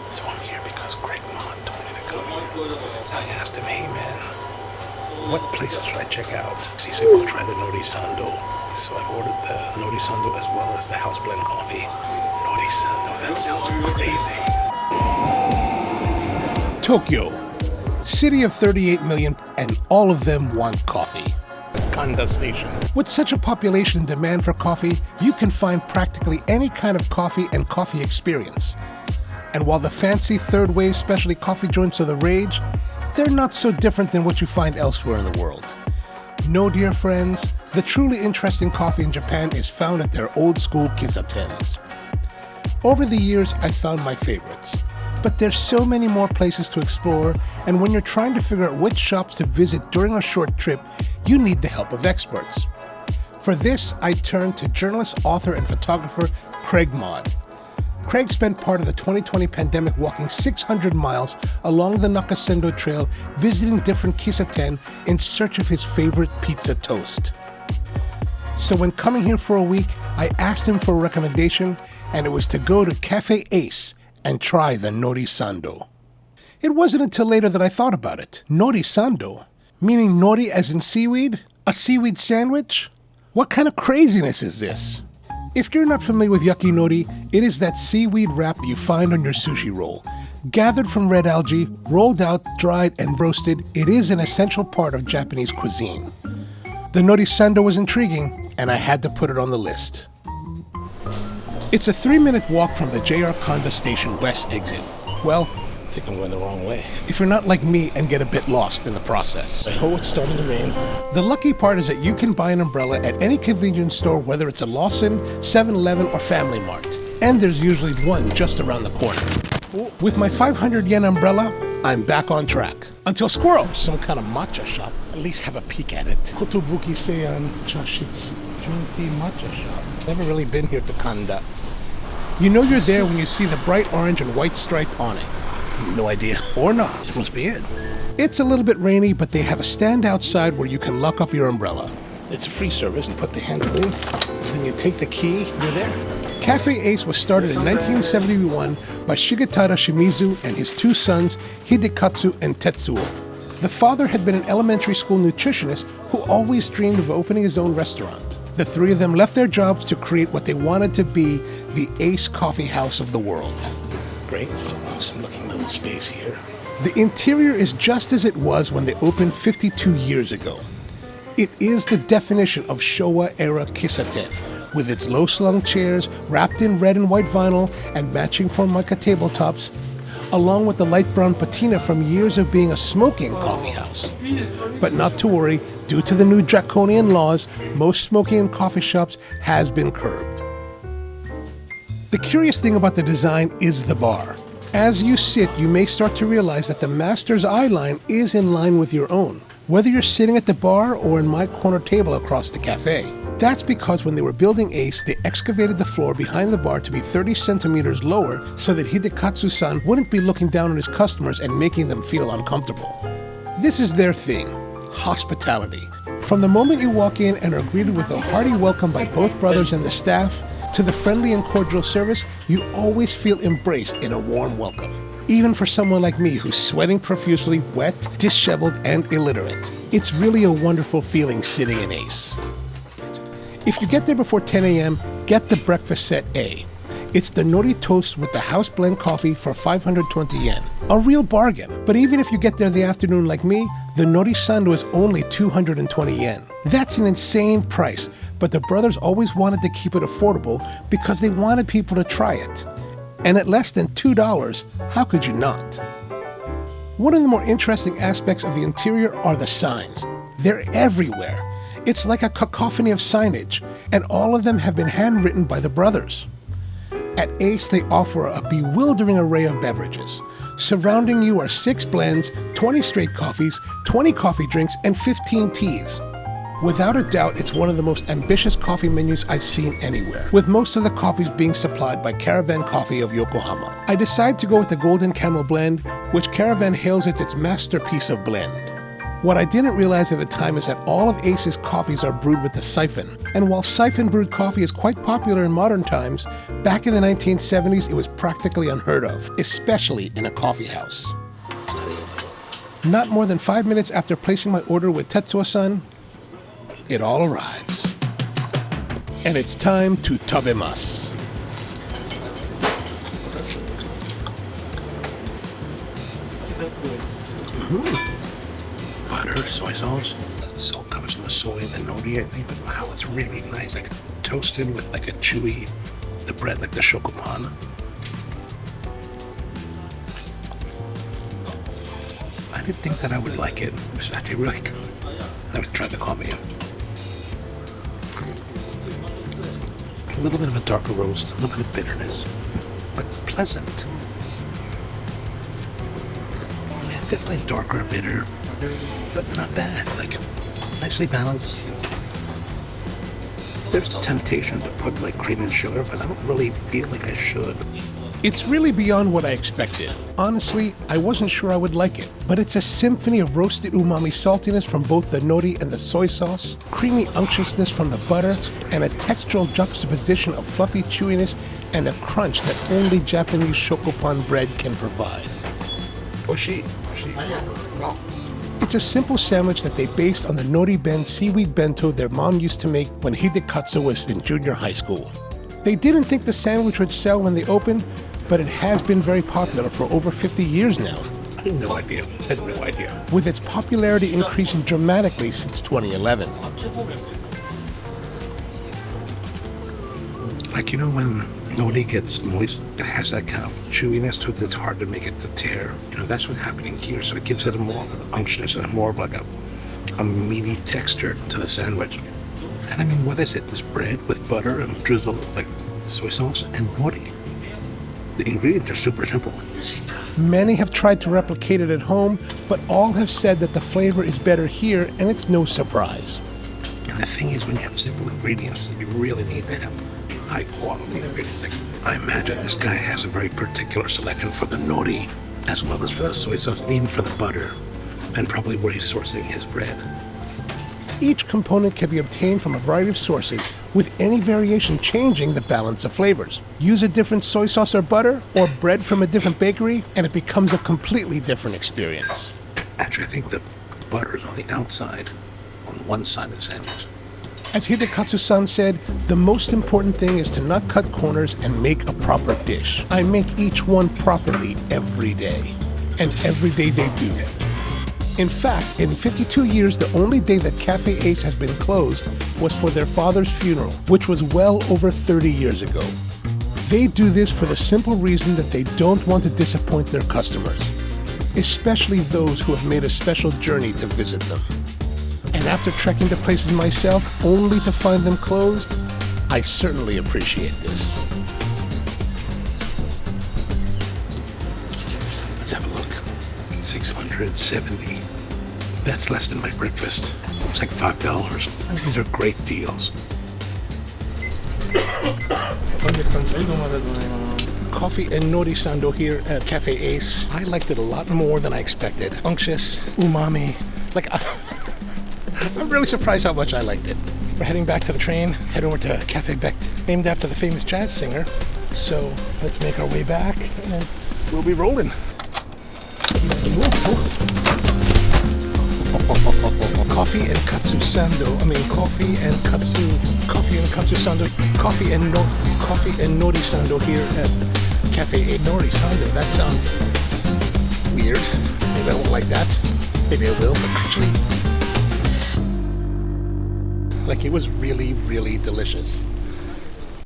So I'm here because Craig Mott told me to come here. I asked him, hey man, what places should I check out? He said, go try the Nori Sando. So I ordered the Nori Sando as well as the house blend coffee. Nori Sando, that sounds crazy. Tokyo, city of 38 million, and all of them want coffee. Kanda station. With such a population and demand for coffee, you can find practically any kind of coffee and coffee experience. And while the fancy third wave specialty coffee joints are the rage, they're not so different than what you find elsewhere in the world. No, dear friends, the truly interesting coffee in Japan is found at their old school Kissatens. Over the years, I found my favorites, but there's so many more places to explore, and when you're trying to figure out which shops to visit during a short trip, you need the help of experts. For this, I turned to journalist, author, and photographer Craig Mott. Craig spent part of the 2020 pandemic walking 600 miles along the Nakasendo Trail, visiting different Kissaten in search of his favorite pizza toast. So when coming here for a week, I asked him for a recommendation, and it was to go to Cafe Ace and try the Nori Sando. It wasn't until later that I thought about it. Nori Sando? Meaning nori as in seaweed? A seaweed sandwich? What kind of craziness is this? If you're not familiar with Yaki Nori, it is that seaweed wrap that you find on your sushi roll. Gathered from red algae, rolled out, dried, and roasted, it is an essential part of Japanese cuisine. The Nori Sando was intriguing, and I had to put it on the list. It's a 3-minute walk from the JR Kanda Station West exit. Well, I think I'm going the wrong way. if you're not like me and get a bit lost in the process. Oh, it's starting to rain. The lucky part is that you can buy an umbrella at any convenience store, whether it's a Lawson, 7-Eleven, or Family Mart. And there's usually one just around the corner. With my 500 yen umbrella, I'm back on track. Until squirrel! Some kind of matcha shop. At least have a peek at it. Kotobuki Seian Chashitsu Junti matcha shop. Never really been here to Kanda. You know you're there when you see the bright orange and white striped awning. No idea. Or not. This must be it. It's a little bit rainy, but they have a stand outside where you can lock up your umbrella. It's a free service and put the handle in. Then you take the key, you're there. Cafe Ace was started in 1971 by Shigetada Shimizu and his two sons, Hidekatsu and Tetsuo. The father had been an elementary school nutritionist who always dreamed of opening his own restaurant. The three of them left their jobs to create what they wanted to be the Ace Coffee House of the world. Great, it's an awesome looking little space here. The interior is just as it was when they opened 52 years ago. It is the definition of Showa-era Kissaten, with its low-slung chairs wrapped in red and white vinyl and matching Formica tabletops, along with the light brown patina from years of being a smoking coffee house. But not to worry, due to the new draconian laws, most smoking in coffee shops has been curbed. The curious thing about the design is the bar. As you sit, you may start to realize that the master's eye line is in line with your own, whether you're sitting at the bar or in my corner table across the cafe. That's because when they were building Ace, they excavated the floor behind the bar to be 30 centimeters lower so that Hidekatsu-san wouldn't be looking down on his customers and making them feel uncomfortable. This is their thing, hospitality. From the moment you walk in and are greeted with a hearty welcome by both brothers and the staff, to the friendly and cordial service, you always feel embraced in a warm welcome. Even for someone like me who's sweating profusely, wet, disheveled, and illiterate. It's really a wonderful feeling sitting in Ace. If you get there before 10 a.m., get the breakfast set A. It's the nori toast with the house blend coffee for 520 yen. A real bargain. But even if you get there in the afternoon like me, the Nori Sando is only 220 yen. That's an insane price, but the brothers always wanted to keep it affordable because they wanted people to try it. And at less than $2, how could you not? One of the more interesting aspects of the interior are the signs. They're everywhere. It's like a cacophony of signage, and all of them have been handwritten by the brothers. At Ace, they offer a bewildering array of beverages. Surrounding you are 6 blends, 20 straight coffees, 20 coffee drinks, and 15 teas. Without a doubt, it's one of the most ambitious coffee menus I've seen anywhere, with most of the coffees being supplied by Caravan Coffee of Yokohama. I decided to go with the Golden Camel blend, which Caravan hails as its masterpiece of blend. What I didn't realize at the time is that all of Ace's coffees are brewed with the siphon. And while siphon brewed coffee is quite popular in modern times, back in the 1970s it was practically unheard of, especially in a coffee house. Not more than 5 minutes after placing my order with Tetsuo-san, it all arrives. And it's time to tabemasu. Butter, soy sauce. Salt comes from the soy and the nori, I think. But wow, it's really nice. Like toasted with like a chewy, the bread, like the shokopan. I didn't think that I would like it. It's actually really good. Let me try the coffee. A little bit of a darker roast, a little bit of bitterness, but pleasant. Definitely darker, bitter, but not bad. Like, nicely balanced. There's the temptation to put like cream and sugar, but I don't really feel like I should. It's really beyond what I expected. Honestly, I wasn't sure I would like it, but it's a symphony of roasted umami saltiness from both the nori and the soy sauce, creamy unctuousness from the butter, and a textural juxtaposition of fluffy chewiness and a crunch that only Japanese shokopan bread can provide. It's a simple sandwich that they based on the Noriben seaweed bento their mom used to make when Hidekatsu was in junior high school. They didn't think the sandwich would sell when they opened, but it has been very popular for over 50 years now. I had no idea. With its popularity increasing dramatically since 2011. Like, you know, when nori gets moist, it has that kind of chewiness to it that's hard to make it to tear. You know, that's what's happening here. So it gives it a more of an unctuousness and more of like a meaty texture to the sandwich. And I mean, what is it? This bread with butter and drizzle of like soy sauce and nori. The ingredients are super simple. Many have tried to replicate it at home, but all have said that the flavor is better here, and it's no surprise. And the thing is, when you have simple ingredients, you really need to have high quality ingredients. Like, I imagine this guy has a very particular selection for the nori, as well as for the soy sauce, and even for the butter, and probably where he's sourcing his bread. Each component can be obtained from a variety of sources, with any variation changing the balance of flavors. Use a different soy sauce or butter, or bread from a different bakery, and it becomes a completely different experience. Actually, I think the butter is on the outside, on one side of the sandwich. As Hidekatsu-san said, the most important thing is to not cut corners and make a proper dish. I make each one properly every day. And every day they do. In fact, in 52 years, the only day that Cafe Ace has been closed was for their father's funeral, which was well over 30 years ago. They do this for the simple reason that they don't want to disappoint their customers, especially those who have made a special journey to visit them. And after trekking to places myself, only to find them closed, I certainly appreciate this. Let's have a look. 670. That's less than my breakfast. It's like $5. These are great deals. Coffee and Nori Sando here at Cafe Ace. I liked it a lot more than I expected. Unctuous, umami. Like, I'm really surprised how much I liked it. We're heading back to the train, head over to Cafe Becht, named after the famous jazz singer. So let's make our way back and we'll be rolling. Coffee and Katsu Sando. Coffee and Katsu Sando. Coffee and Nori Sando here at Cafe Nori Sando. That sounds weird. Maybe I won't like that. Maybe I will, but actually, like, it was really, really delicious.